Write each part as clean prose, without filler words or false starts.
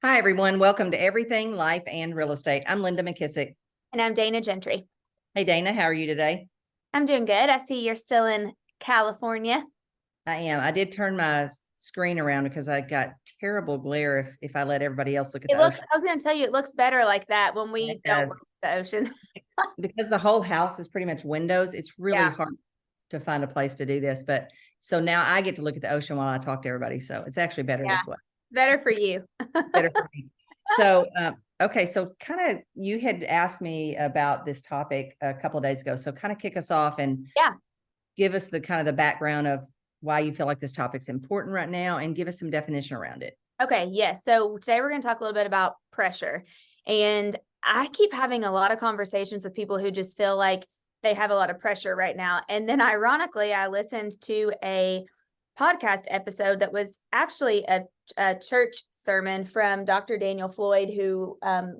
Hi, everyone. Welcome to Everything Life and Real Estate. I'm Linda McKissack. And I'm Dana Gentry. Hey, Dana, how are you today? I'm doing good. I see you're still in California. I am. I did turn my screen around because I got terrible glare if I let everybody else look at It the looks, ocean. I was going to tell you, it looks better like that when we It don't does. look at the ocean. Because the whole house is pretty much windows. It's really Yeah. hard to find a place to do this. But so now I get to look at the ocean while I talk to everybody. So it's actually better Yeah. this way. Better for you. Better for me. So, okay. So kind of you had asked me about this topic a couple of days ago. So kind of kick us off and Yeah. give us the kind of the background of why you feel like this topic's important right now and give us some definition around it. Okay. Yes. So today we're going to talk a little bit about pressure. And I keep having a lot of conversations with people who just feel like they have a lot of pressure right now. And then ironically, I listened to a podcast episode that was actually a church sermon from Dr. Daniel Floyd, who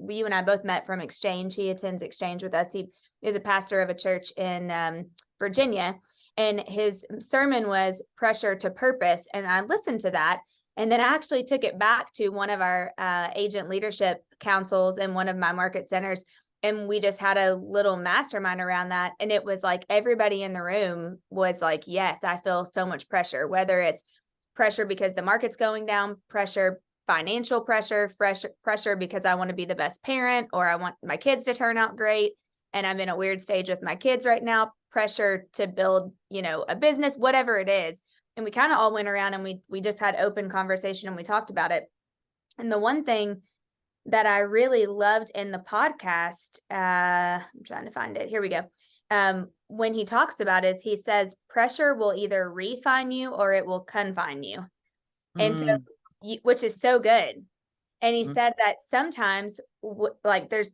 you and I both met from Exchange. He attends Exchange with us. He is a pastor of a church in Virginia. And his sermon was Pressure to Purpose. And I listened to that. And then I actually took it back to one of our agent leadership councils in one of my market centers. And we just had a little mastermind around that. And it was like everybody in the room was like, yes, I feel so much pressure, whether it's pressure because the market's going down, pressure, financial pressure, pressure because I want to be the best parent, or I want my kids to turn out great. And I'm in a weird stage with my kids right now, pressure to build, a business, whatever it is. And we kind of all went around and we just had open conversation and we talked about it. And the one thing that I really loved in the podcast, I'm trying to find it. Here we go. When he talks about is he says pressure will either refine you or it will confine you. And so, which is so good. And he said that sometimes like there's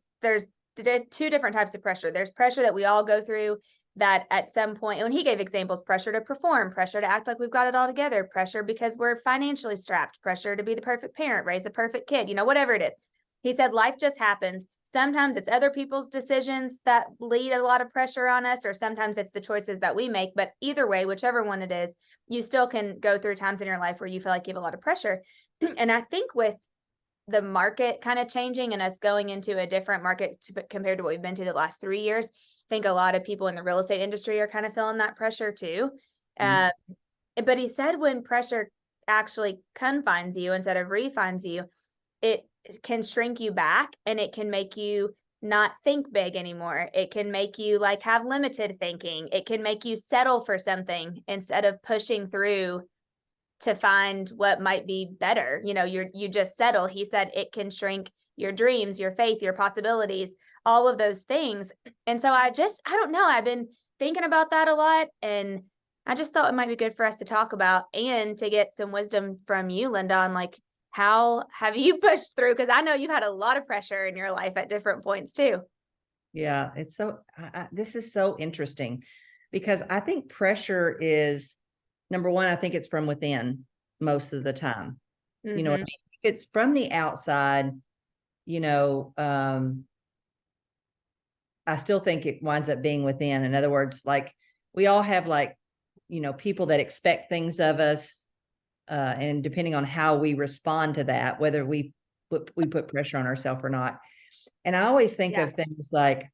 two different types of pressure. There's pressure that we all go through that at some point, and he gave examples, pressure to perform, pressure to act like we've got it all together, pressure because we're financially strapped, pressure to be the perfect parent, raise a perfect kid, whatever it is. He said, life just happens. Sometimes it's other people's decisions that lead a lot of pressure on us, or sometimes it's the choices that we make. But either way, whichever one it is, you still can go through times in your life where you feel like you have a lot of pressure. And I think with the market kind of changing and us going into a different market compared to what we've been to the last 3 years, I think a lot of people in the real estate industry are kind of feeling that pressure too. But he said when pressure actually confines you instead of refines you, it can shrink you back and it can make you not think big anymore. It can make you like have limited thinking. It can make you settle for something instead of pushing through to find what might be better. You just settle. He said it can shrink your dreams, your faith, your possibilities, all of those things. And so I don't know. I've been thinking about that a lot. And I just thought it might be good for us to talk about and to get some wisdom from you, Linda, on like, how have you pushed through? Because I know you've had a lot of pressure in your life at different points too. Yeah, it's so, this is so interesting because I think pressure is, number one, I think it's from within most of the time. You know what I mean? If it's from the outside, I still think it winds up being within. In other words, like we all have like, people that expect things of us. And depending on how we respond to that, whether we put pressure on ourselves or not. And I always think of things like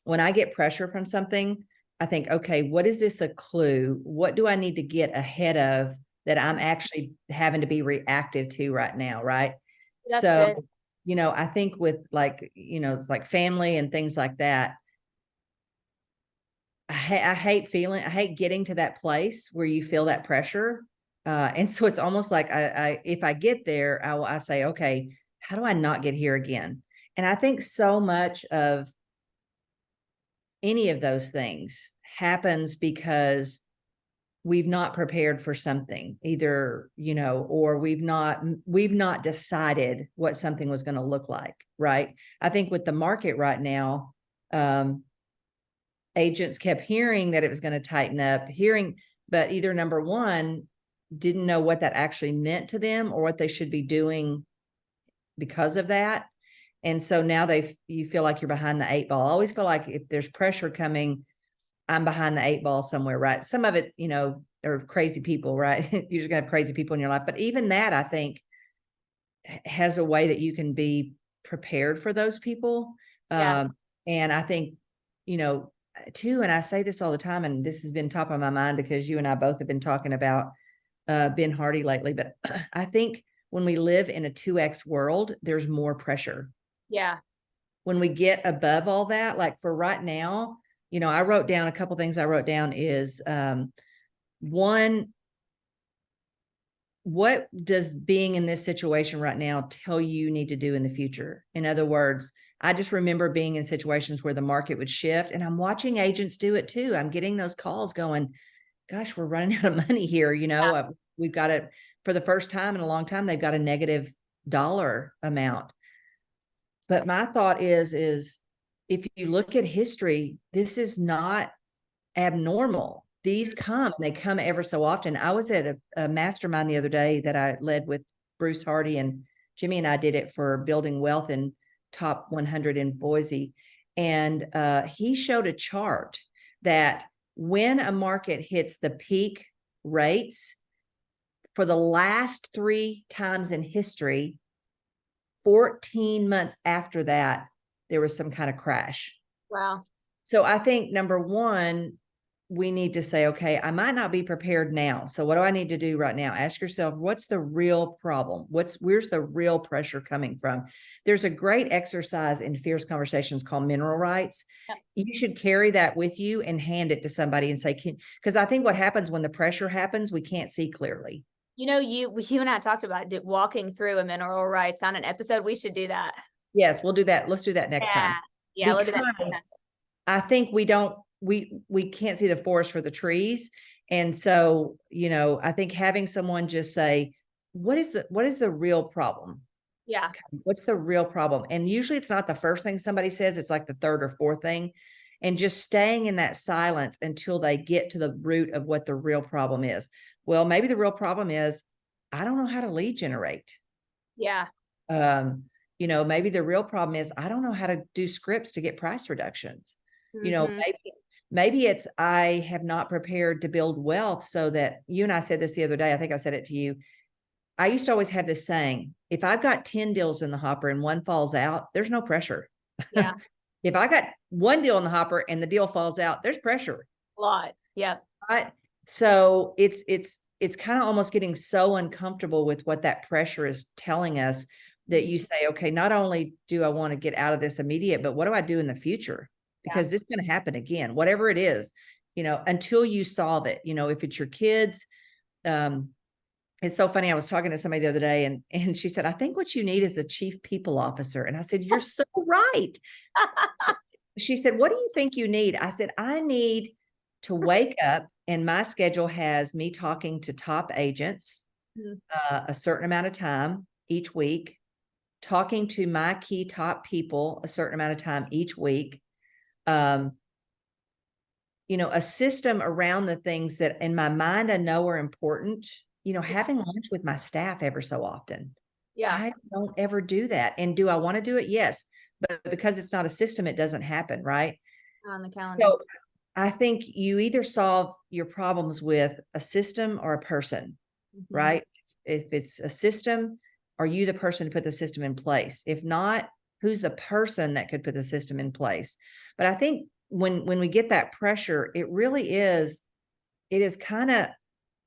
when I get pressure from something, I think, okay, what is this a clue? What do I need to get ahead of that I'm actually having to be reactive to right now? Right. That's so, good. I think with like, it's like family and things like that. I hate getting to that place where you feel that pressure. And so it's almost like if I get there, I say, okay, how do I not get here again? And I think so much of any of those things happens because we've not prepared for something either, or we've not decided what something was going to look like. Right. I think with the market right now, agents kept hearing that it was going to tighten up, but either number one, didn't know what that actually meant to them or what they should be doing because of that. And so now you feel like you're behind the 8 ball. I always feel like if there's pressure coming, I'm behind the 8 ball somewhere, right? Some of it, are crazy people, right? You're just going to have crazy people in your life. But even that, I think, has a way that you can be prepared for those people. Yeah. And I think, you know, too, and I say this all the time, and this has been top of my mind because you and I both have been talking about Ben Hardy lately, but I think when we live in a 2X world, there's more pressure. Yeah. When we get above all that, like for right now, you know, I wrote down a couple things I wrote down is one, what does being in this situation right now tell you need to do in the future? In other words, I just remember being in situations where the market would shift, and I'm watching agents do it too. I'm getting those calls going, gosh, we're running out of money here. You know, we've got it for the first time in a long time. They've got a negative dollar amount. But my thought is if you look at history, this is not abnormal. These come, they come ever so often. I was at a mastermind the other day that I led with Bruce Hardy, and Jimmy and I did it for building wealth in top 100 in Boise. And he showed a chart that when a market hits the peak rates for the last 3 times in history, 14 months after that, there was some kind of crash. Wow. So I think number one, we need to say, okay, I might not be prepared now. So what do I need to do right now? Ask yourself, what's the real problem? Where's the real pressure coming from? There's a great exercise in Fierce Conversations called mineral rights. Yep. You should carry that with you and hand it to somebody and say, because I think what happens when the pressure happens, we can't see clearly. You know, you and I talked about walking through a mineral rights on an episode. We should do that. Yes, we'll do that. Let's do that next time. Yeah, we'll do Because that. I think we can't see the forest for the trees. And so, you know, I think having someone just say, what is the real problem? Yeah. Okay, what's the real problem? And usually it's not the first thing somebody says, it's like the third or fourth thing. And just staying in that silence until they get to the root of what the real problem is. Well, maybe the real problem is, I don't know how to lead generate. Yeah. You know, maybe the real problem is, I don't know how to do scripts to get price reductions. You know, maybe it's, I have not prepared to build wealth so that you and I said this the other day. I think I said it to you. I used to always have this saying, if I've got 10 deals in the hopper and one falls out, there's no pressure. Yeah. If I got one deal in the hopper and the deal falls out, there's pressure. A lot. Yeah. Right. So it's kind of almost getting so uncomfortable with what that pressure is telling us that you say, okay, not only do I want to get out of this immediate, but what do I do in the future? Because this is going to happen again, whatever it is, you know, until you solve it. You know, if it's your kids, it's so funny. I was talking to somebody the other day and she said, I think what you need is a chief people officer. And I said, you're so right. She said, what do you think you need? I said, I need to wake up, and my schedule has me talking to top agents a certain amount of time each week, talking to my key top people a certain amount of time each week. You know, a system around the things that in my mind I know are important. You know, having lunch with my staff ever so often. Yeah. I don't ever do that. And do I want to do it? Yes. But because it's not a system, it doesn't happen, right? On the calendar. So I think you either solve your problems with a system or a person, right? If it's a system, are you the person to put the system in place? If not, who's the person that could put the system in place? But I think when we get that pressure, it is kind of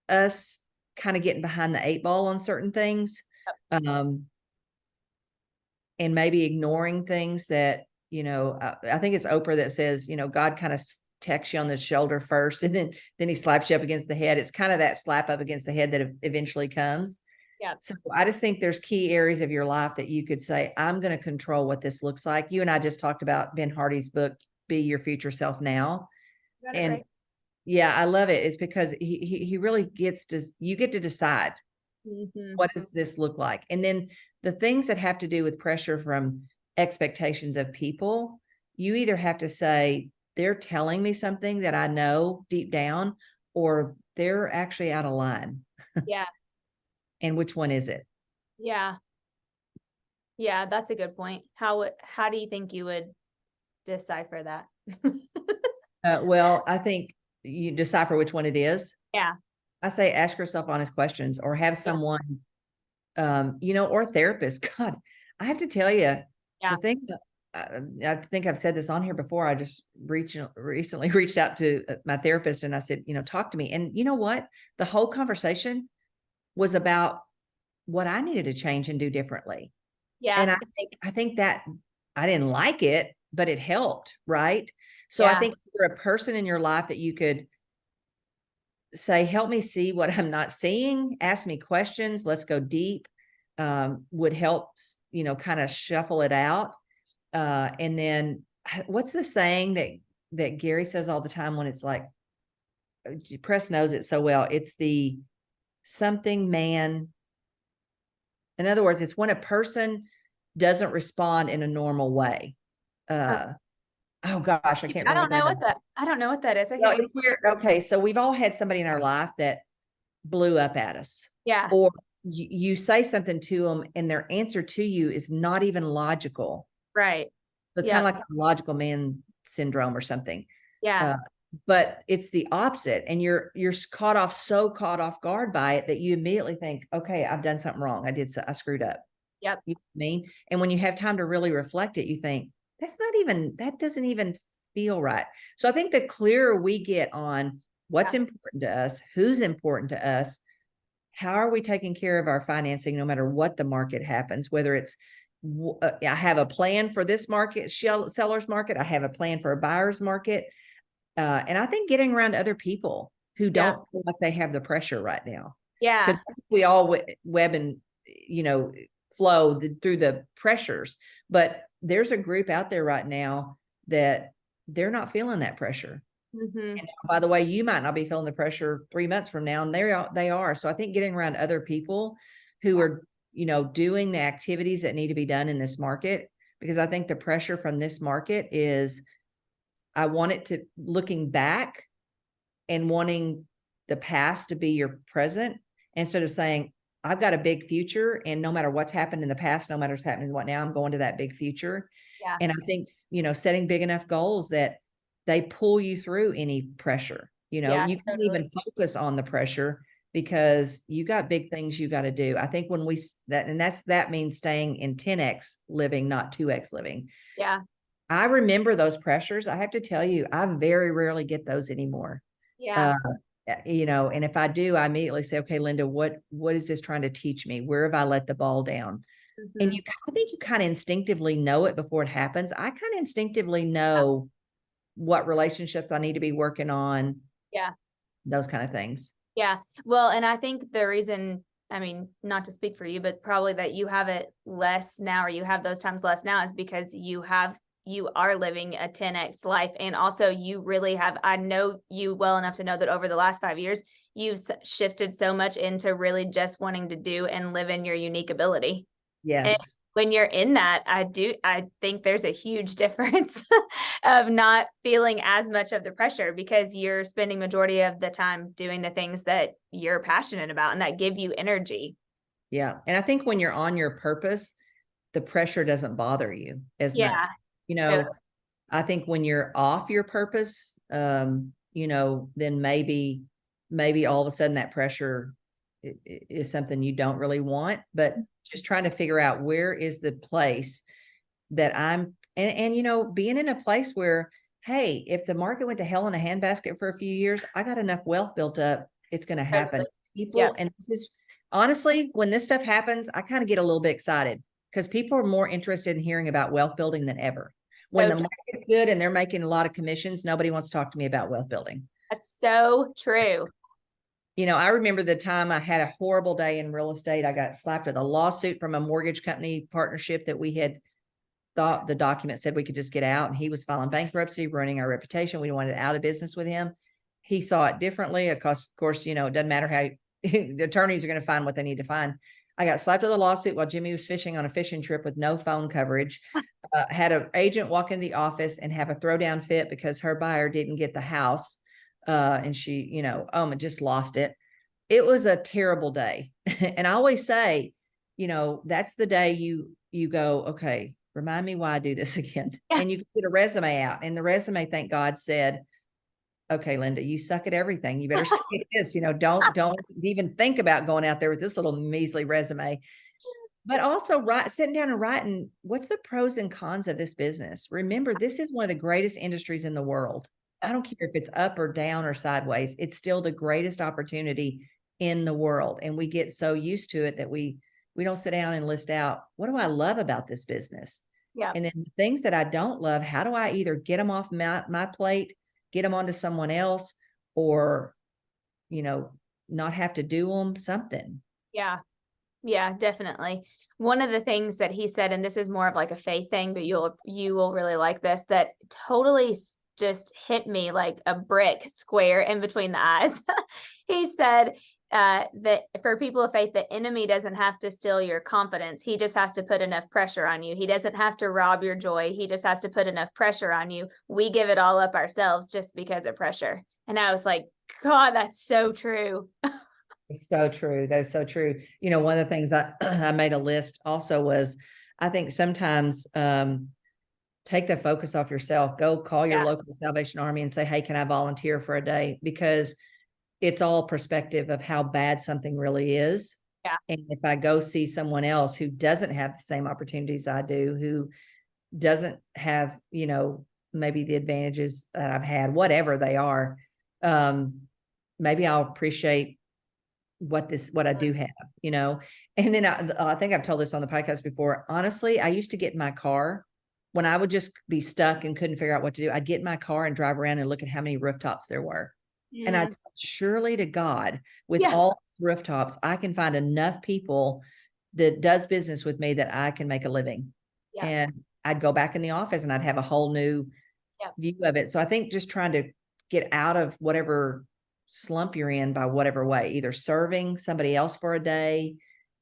us kind of getting behind the 8 ball on certain things. And maybe ignoring things that, you know, I think it's Oprah that says, you know, God kind of texts you on the shoulder first, and then he slaps you up against the head. It's kind of that slap up against the head that eventually comes. Yeah. So I just think there's key areas of your life that you could say, I'm going to control what this looks like. You and I just talked about Ben Hardy's book, Be Your Future Self Now. And right. Yeah, I love it. It's because he really you get to decide what does this look like? And then the things that have to do with pressure from expectations of people, you either have to say, they're telling me something that I know deep down, or they're actually out of line. Yeah. And which one is it? Yeah. Yeah, that's a good point. How do you think you would decipher that? Well, I think you decipher which one it is. Yeah. I say ask yourself honest questions, or have someone or therapist. God, I have to tell you, Yeah. the thing that I think I've said this on here before. I just recently reached out to my therapist and I said, talk to me. And you know what? The whole conversation was about what I needed to change and do differently. Yeah. And I think that I didn't like it, but it helped, right? So I Yeah. think if you're a person in your life that you could say, help me see what I'm not seeing, ask me questions, let's go deep, would help, kind of shuffle it out. And then what's the saying that Gary says all the time when it's like, Press knows it so well. It's the something man. In other words, it's when a person doesn't respond in a normal way. Uh, oh gosh, I can't I remember don't the know name. what that, I don't know what that is. I Well, can't. okay, so we've all had somebody in our life that blew up at us, Yeah. or you say something to them and their answer to you is not even logical. Right. So it's kind Yeah. of like logical man syndrome or something. Yeah. Uh, but it's the opposite, and you're caught off guard by it that you immediately think, okay, I've done something wrong. I screwed up. Yep. You know what I mean? And when you have time to really reflect it, you think that doesn't even feel right. So I think the clearer we get on what's important to us, who's important to us, how are we taking care of our financing, no matter what the market happens, whether it's, I have a plan for this market, seller's market, I have a plan for a buyer's market. And I think getting around other people who Yeah. don't feel like they have the pressure right now, Yeah. because we all web and, flow through the pressures, but there's a group out there right now that they're not feeling that pressure. Mm-hmm. And by the way, you might not be feeling the pressure 3 months from now, and they are. So I think getting around other people who are, doing the activities that need to be done in this market, because I think the pressure from this market is, I want it to, looking back and wanting the past to be your present, instead of saying, I've got a big future, and no matter what's happened in the past, no matter what's happening what now, I'm going to that big future. Yeah. And I think, setting big enough goals that they pull you through any pressure. Yeah. You can't Totally. even focus on the pressure because you got big things you got to do. I think when that means staying in 10x living, not 2x living. Yeah. I remember those pressures. I have to tell you, I very rarely get those anymore. Yeah. Uh, and if I do, I immediately say, okay, Linda, what is this trying to teach me? Where have I let the ball down? And Mm-hmm. I think you kind of instinctively know it before it happens. I kind of instinctively know what relationships I need to be working on, Yeah. those kind of things. Yeah. Well, and I think the reason, I mean, not to speak for you, but probably that you have it less now, or you have those times less now, is because you are living a 10x life. And also you really have, I know you well enough to know that over the last 5 years, you've shifted so much into really just wanting to do and live in your unique ability. And Yes. when you're in that, I think there's a huge difference of not feeling as much of the pressure, because you're spending majority of the time doing the things that you're passionate about and that give you energy. Yeah. And I think when you're on your purpose, the pressure doesn't bother you as much. Yeah. Totally. I think when you're off your purpose, then maybe all of a sudden that pressure is something you don't really want, but just trying to figure out where is the place that I'm, and being in a place where, hey, if the market went to hell in a handbasket for a few years, I got enough wealth built up. It's going to happen. Yeah. And this is honestly, when this stuff happens, I kind of get a little bit excited because people are more interested in hearing about wealth building than ever. When the market's good and they're making a lot of commissions, nobody wants to talk to me about wealth building. That's so true. I remember the time I had a horrible day in real estate. I got slapped with a lawsuit from a mortgage company partnership that we had thought the document said we could just get out, and he was filing bankruptcy, ruining our reputation. We wanted out of business with him. He saw it differently. Of course, it doesn't matter how the attorneys are going to find what they need to find. I got slapped with a lawsuit while Jimmy was fishing on a fishing trip with no phone coverage. Had an agent walk into the office and have a throwdown fit because her buyer didn't get the house. And she, just lost it. It was a terrible day. And I always say, that's the day you go, okay, remind me why I do this again. Yeah. And you get a resume out, and the resume, thank God, said, okay, Linda, you suck at everything. You better stay at this, don't even think about going out there with this little measly resume. But also sitting down and writing, what's the pros and cons of this business? Remember, this is one of the greatest industries in the world. I don't care if it's up or down or sideways. It's still the greatest opportunity in the world. And we get so used to it that we don't sit down and list out, what do I love about this business? Yeah. And then the things that I don't love, how do I either get them off my plate, get them onto someone else, or, not have to do them, something. Yeah. Yeah, definitely. One of the things that he said, and this is more of like a faith thing, but you will really like this, that totally just hit me like a brick square in between the eyes. He said that for people of faith, the enemy doesn't have to steal your confidence. He just has to put enough pressure on you. He doesn't have to rob your joy. He just has to put enough pressure on you. We give it all up ourselves just because of pressure. And I was like, God, that's so true. It's so true. That is so true. One of the things I made a list also was, I think sometimes take the focus off yourself. Go call your local Salvation Army and say, hey, can I volunteer for a day? Because it's all perspective of how bad something really is. Yeah. And if I go see someone else who doesn't have the same opportunities I do, who doesn't have, maybe the advantages that I've had, whatever they are, maybe I'll appreciate what I do have, and then I think I've told this on the podcast before. Honestly, I used to get in my car when I would just be stuck and couldn't figure out what to do. I'd get in my car and drive around and look at how many rooftops there were. And I'd say, surely to God, with all rooftops, I can find enough people that does business with me that I can make a living. Yeah. And I'd go back in the office and I'd have a whole new view of it. So I think just trying to get out of whatever slump you're in by whatever way, either serving somebody else for a day,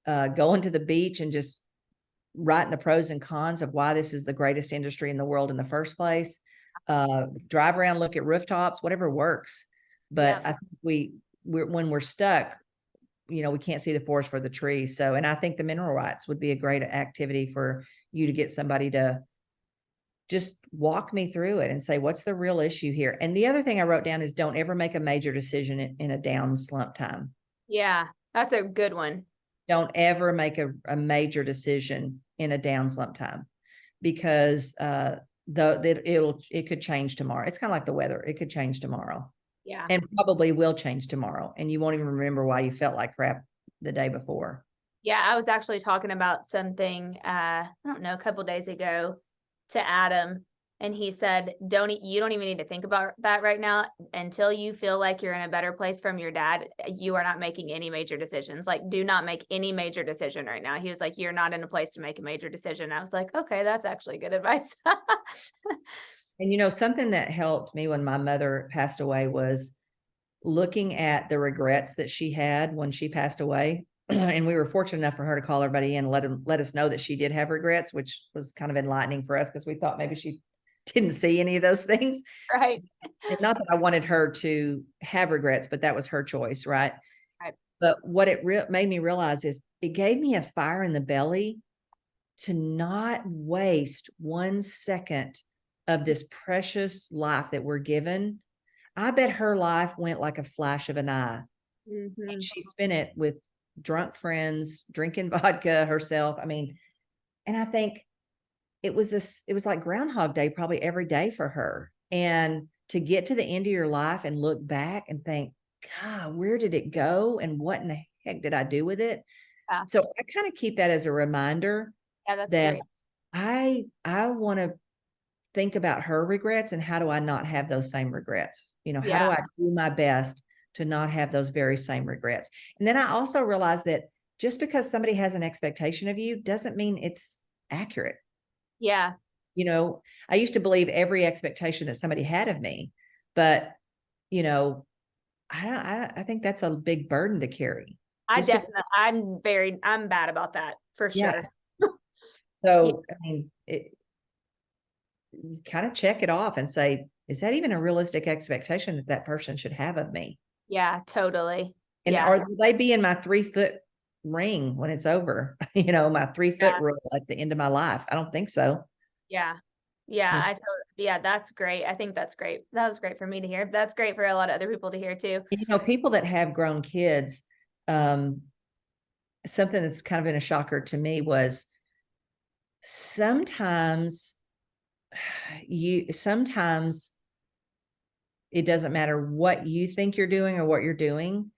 going to the beach and just writing the pros and cons of why this is the greatest industry in the world in the first place, drive around, look at rooftops, whatever works. But I think when we're stuck, we can't see the forest for the trees. So, and I think the mineral rights would be a great activity for you to get somebody to just walk me through it and say, what's the real issue here? And the other thing I wrote down is, don't ever make a major decision in a down slump time. Yeah, that's a good one. Don't ever make a major decision in a down slump time, because it could change tomorrow. It's kind of like the weather. It could change tomorrow. Yeah. And probably will change tomorrow. And you won't even remember why you felt like crap the day before. Yeah. I was actually talking about something, I don't know, a couple days ago to Adam, and he said, you don't even need to think about that right now. Until you feel like you're in a better place from your dad, you are not making any major decisions. Like, do not make any major decision right now. He was like, you're not in a place to make a major decision. I was like, okay, that's actually good advice. And something that helped me when my mother passed away was looking at the regrets that she had when she passed away. And we were fortunate enough for her to call everybody in and let us know that she did have regrets, which was kind of enlightening for us, because we thought maybe she didn't see any of those things. Right. And not that I wanted her to have regrets, but that was her choice. Right. Right. But what it made me realize is it gave me a fire in the belly to not waste 1 second of this precious life that we're given. I bet her life went like a flash of an eye. Mm-hmm. And she spent it with drunk friends, drinking vodka herself. I mean, and I think it was like Groundhog Day, probably every day for her. And to get to the end of your life and look back and think, God, where did it go? And what in the heck did I do with it? Yeah. So I kind of keep that as a reminder That's that great. I want to think about her regrets, and how do I not have those same regrets? How do I do my best to not have those very same regrets? And then I also realized that just because somebody has an expectation of you doesn't mean it's accurate. Yeah. I used to believe every expectation that somebody had of me, but I think that's a big burden to carry. I'm bad about that for sure. So, I mean, kind of check it off and say, is that even a realistic expectation that person should have of me? Yeah, totally. And will they be in my 3-foot ring when it's over? My 3-foot rule at the end of my life? I don't think so. Yeah. Yeah, You I totally, yeah, that's great. I think that's great. That was great for me to hear. That's great for a lot of other people to hear too. people that have grown kids, um, something that's kind of been a shocker to me was sometimes sometimes it doesn't matter what you think you're doing or what you're doing.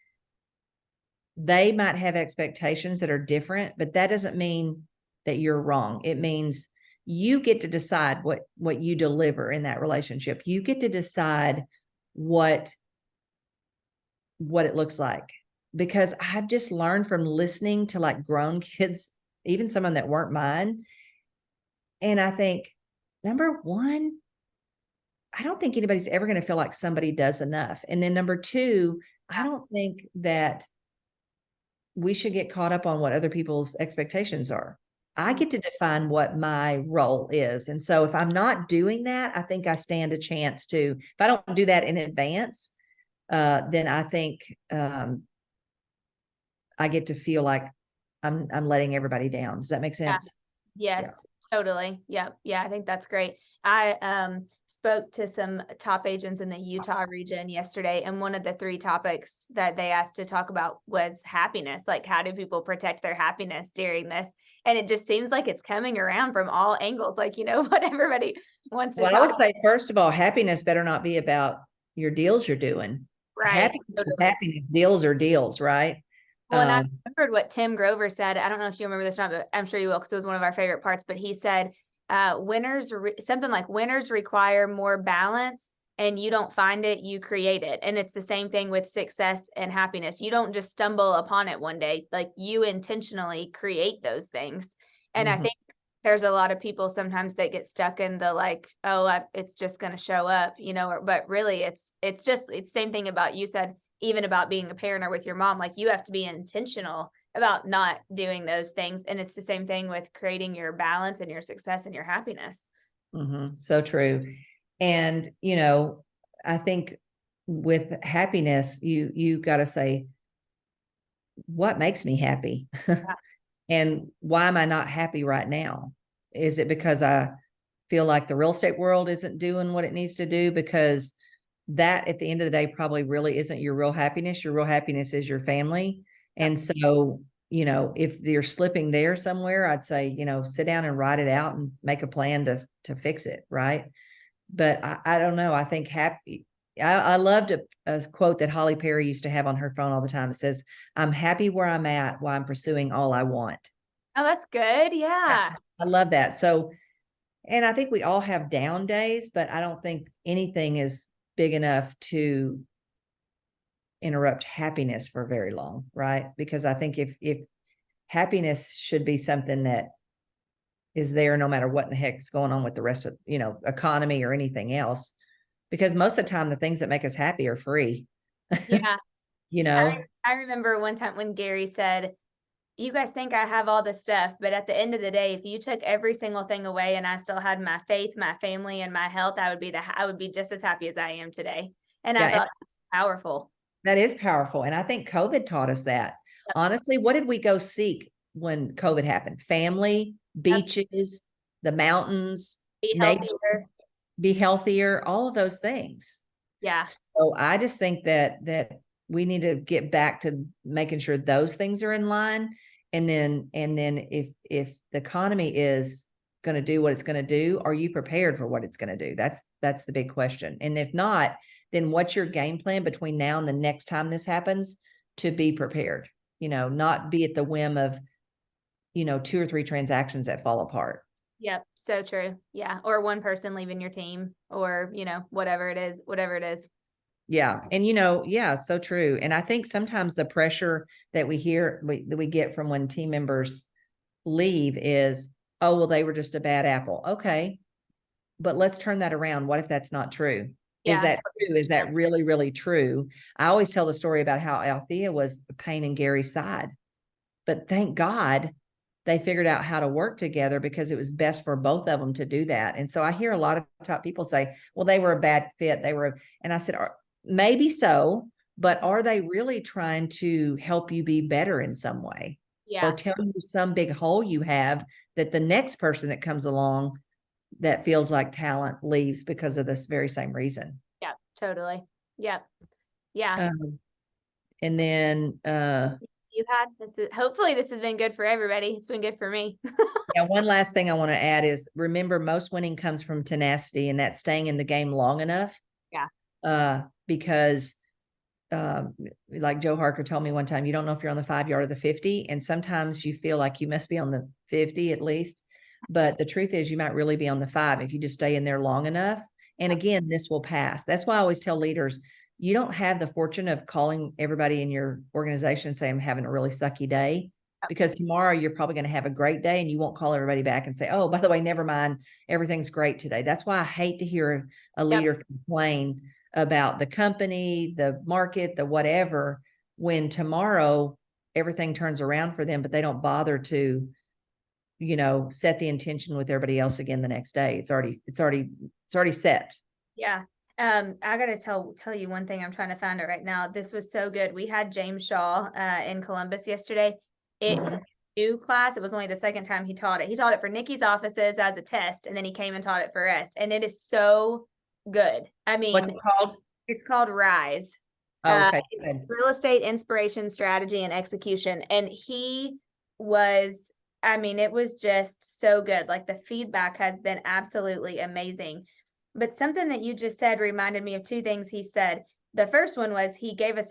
They might have expectations that are different, but that doesn't mean that you're wrong. It means you get to decide what you deliver in that relationship. You get to decide what it looks like. Because I've just learned from listening to like grown kids, even someone that weren't mine. And I think, number one, I don't think anybody's ever going to feel like somebody does enough. And then number two, I don't think that we should get caught up on what other people's expectations are. I get to define what my role is. And so if I'm not doing that, I think I stand a chance to, if I don't do that in advance, then I think I get to feel like I'm letting everybody down. Does that make Yeah. sense? Yes, totally. Yeah. Yeah. I think that's great. I spoke to some top agents in the Utah region yesterday, and one of the 3 topics that they asked to talk about was happiness. Like, how do people protect their happiness during this? And it just seems like it's coming around from all angles, like, what everybody wants to Well, I talk would say, first of all, happiness better not be about your deals you're doing. right. Happiness is Totally. happiness. Deals are deals, right? Well, and I remembered what Tim Grover said. I don't know if you remember this, not, but I'm sure you will, because it was one of our favorite parts. But he said, something like winners require more balance, and you don't find it, you create it. And it's the same thing with success and happiness. You don't just stumble upon it one day, like you intentionally create those things. And I think there's a lot of people sometimes that get stuck in the like, it's just going to show up, but really it's the same thing about, you said, even about being a parent or with your mom, like you have to be intentional about not doing those things. And it's the same thing with creating your balance and your success and your happiness. So true. And, I think with happiness, you got to say, what makes me happy? And why am I not happy right now? Is it because I feel like the real estate world isn't doing what it needs to do? Because that at the end of the day probably really isn't your real happiness. Your real happiness is your family. And so, if you're slipping there somewhere, I'd say, sit down and write it out and make a plan to fix it. Right. But I don't know. I think happy. I loved a quote that Holly Perry used to have on her phone all the time. It says, "I'm happy where I'm at while I'm pursuing all I want." Oh, that's good. Yeah. I love that. So, and I think we all have down days, but I don't think anything is big enough to interrupt happiness for very long, right? Because I think if happiness should be something that is there no matter what in the heck is going on with the rest of, economy or anything else. Because most of the time the things that make us happy are free. Yeah. you know. I remember one time when Gary said, you guys think I have all this stuff, but at the end of the day, if you took every single thing away and I still had my faith, my family, and my health, I would be just as happy as I am today. And I thought that's powerful. That is powerful. And I think COVID taught us that. Yep. Honestly, what did we go seek when COVID happened? Family, beaches, the mountains, be healthier. nature, be healthier, all of those things. Yeah. So I just think that we need to get back to making sure those things are in line. And then if the economy is going to do what it's going to do, are you prepared for what it's going to do? That's the big question. And if not, then what's your game plan between now and the next time this happens to be prepared? Not be at the whim of, 2 or 3 transactions that fall apart. Yep. So true. Yeah. Or one person leaving your team or, whatever it is. Yeah. And, yeah, so true. And I think sometimes the pressure that we get from when team members leave is, oh, well, they were just a bad apple. Okay. But let's turn that around. What if that's not true? Yeah. Is that true? Is that really, really true? I always tell the story about how Althea was a pain in Gary's side, but thank God they figured out how to work together because it was best for both of them to do that. And so I hear a lot of top people say, well, they were a bad fit. And I said, maybe so, but are they really trying to help you be better in some way? Yeah. Or tell you some big hole you have that the next person that comes along that feels like talent leaves because of this very same reason. Yeah, totally. Yeah. Yeah. And then, You've had hopefully this has been good for everybody. It's been good for me. yeah, one last thing I want to add is remember most winning comes from tenacity, and that's staying in the game long enough. Yeah. Because like Joe Harker told me one time, you don't know if you're on the 5 yard or the 50. And sometimes you feel like you must be on the 50 at least. But the truth is you might really be on the 5 if you just stay in there long enough. And again, this will pass. That's why I always tell leaders, you don't have the fortune of calling everybody in your organization and say, I'm having a really sucky day, because tomorrow you're probably going to have a great day and you won't call everybody back and say, oh, by the way, never mind, everything's great today. That's why I hate to hear a leader complain about the company, the market, the whatever, when tomorrow everything turns around for them, but they don't bother to, set the intention with everybody else again the next day. It's already set. Yeah. I gotta tell you one thing. I'm trying to find it right now. This was so good. We had James Shaw in Columbus yesterday. It was a new class. It was only the second time he taught it. He taught it for Nikki's offices as a test, and then he came and taught it for us. And it is so good. I mean, What's it called? It's called Rise. Okay, good. Real estate inspiration, strategy, and execution. And he was, it was just so good. Like the feedback has been absolutely amazing. But something that you just said reminded me of two things he said. The first one was he gave us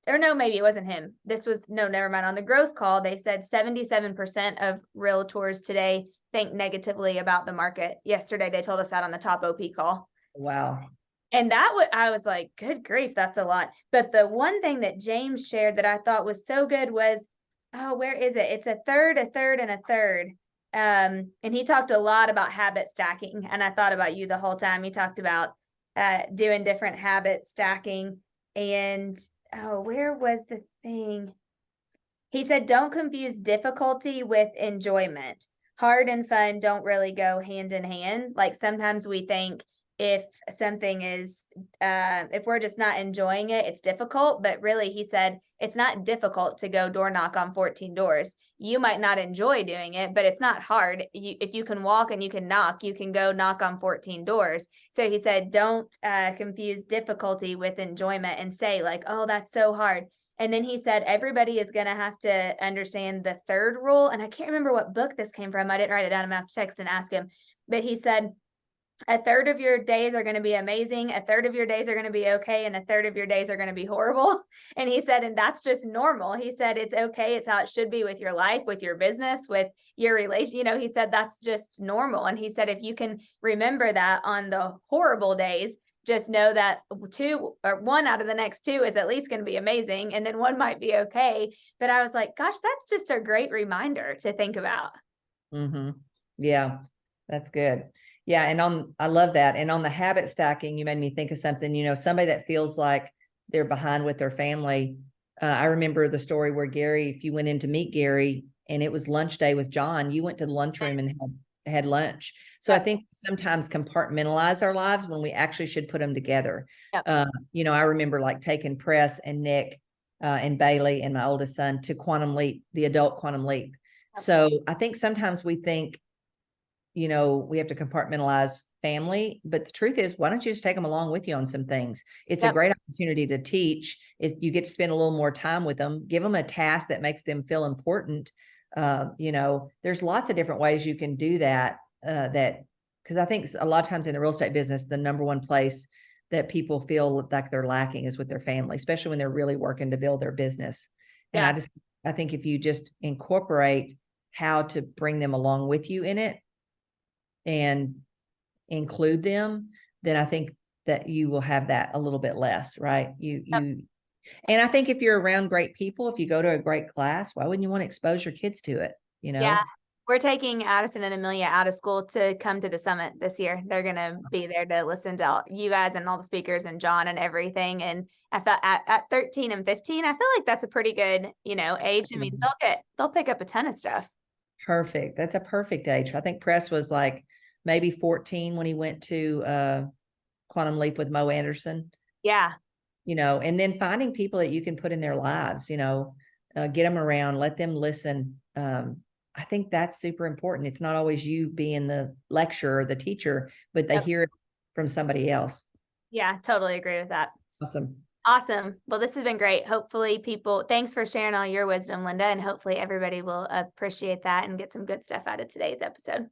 or no, maybe it wasn't him. Never mind. On the growth call, they said 77% of realtors today think negatively about the market. Yesterday, they told us that on the top OP call. Wow. And I was like, good grief, that's a lot. But the one thing that James shared that I thought was so good was, where is it? It's a third, and a third. And he talked a lot about habit stacking. And I thought about you the whole time. He talked about doing different habit stacking. And where was the thing? He said, don't confuse difficulty with enjoyment. Hard and fun don't really go hand in hand. Like sometimes we think if something is, if we're just not enjoying it, it's difficult. But really, he said, it's not difficult to go door knock on 14 doors. You might not enjoy doing it, but it's not hard. If you can walk and you can knock, you can go knock on 14 doors. So he said, don't confuse difficulty with enjoyment and say like, oh, that's so hard. And then he said, everybody is going to have to understand the third rule. And I can't remember what book this came from. I didn't write it down. I'm going to have to text and ask him. But he said, a third of your days are going to be amazing. A third of your days are going to be okay. And a third of your days are going to be horrible. And he said, and that's just normal. He said, it's okay. It's how it should be with your life, with your business, with your relation. He said, that's just normal. And he said, if you can remember that on the horrible days, just know that 2 or 1 out of the next 2 is at least going to be amazing. And then 1 might be okay. But I was like, gosh, that's just a great reminder to think about. Mm-hmm. Yeah, that's good. Yeah. And I love that. And on the habit stacking, you made me think of something, somebody that feels like they're behind with their family. I remember the story where Gary, if you went in to meet Gary and it was lunch day with John, you went to the lunchroom and had lunch. So I think sometimes compartmentalize our lives when we actually should put them together. Yep. I remember like taking Press and Nick and Bailey and my oldest son to Quantum Leap, the adult Quantum Leap. Yep. So I think sometimes we think, we have to compartmentalize family, but the truth is, why don't you just take them along with you on some things? It's a great opportunity to teach. You get to spend a little more time with them, give them a task that makes them feel important. There's lots of different ways you can do that, because I think a lot of times in the real estate business, the number one place that people feel like they're lacking is with their family, especially when they're really working to build their business. And I think if you just incorporate how to bring them along with you in it and include them, then I think that you will have that a little bit less, right? And I think if you're around great people, if you go to a great class, why wouldn't you want to expose your kids to it? Yeah. We're taking Addison and Amelia out of school to come to the summit this year. They're going to be there to listen to all you guys and all the speakers and John and everything. And I felt at 13 and 15, I feel like that's a pretty good, age. I mean, they'll pick up a ton of stuff. Perfect. That's a perfect age. I think Press was like maybe 14 when he went to Quantum Leap with Mo Anderson. Yeah. And then finding people that you can put in their lives, get them around, let them listen. I think that's super important. It's not always you being the lecturer or the teacher, but they hear it from somebody else. Yeah, totally agree with that. Awesome. Awesome. Well, this has been great. Hopefully thanks for sharing all your wisdom, Linda, and hopefully everybody will appreciate that and get some good stuff out of today's episode.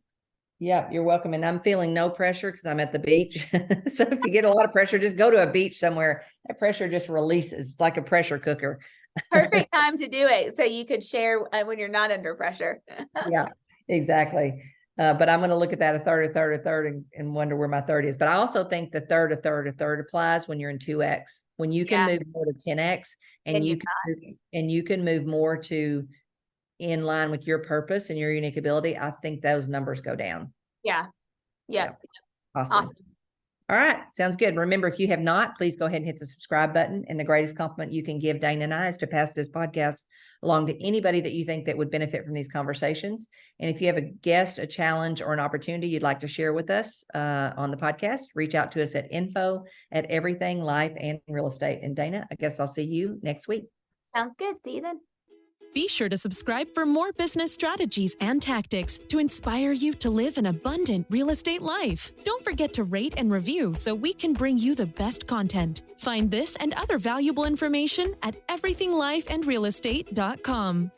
Yeah, you're welcome. And I'm feeling no pressure because I'm at the beach. So if you get a lot of pressure, just go to a beach somewhere. That pressure just releases like a pressure cooker. Perfect time to do it. So you could share when you're not under pressure. Yeah, exactly. But I'm going to look at that a third, and wonder where my third is. But I also think the third applies when you're in 2X, when you can move more to 10X and you can move more to in line with your purpose and your unique ability. I think those numbers go down. Yeah. Awesome. All right. Sounds good. Remember, if you have not, please go ahead and hit the subscribe button. And the greatest compliment you can give Dana and I is to pass this podcast along to anybody that you think that would benefit from these conversations. And if you have a guest, a challenge, or an opportunity you'd like to share with us on the podcast, reach out to us at info@everything life and real estate. And Dana, I guess I'll see you next week. Sounds good. See you then. Be sure to subscribe for more business strategies and tactics to inspire you to live an abundant real estate life. Don't forget to rate and review so we can bring you the best content. Find this and other valuable information at everythinglifeandrealestate.com.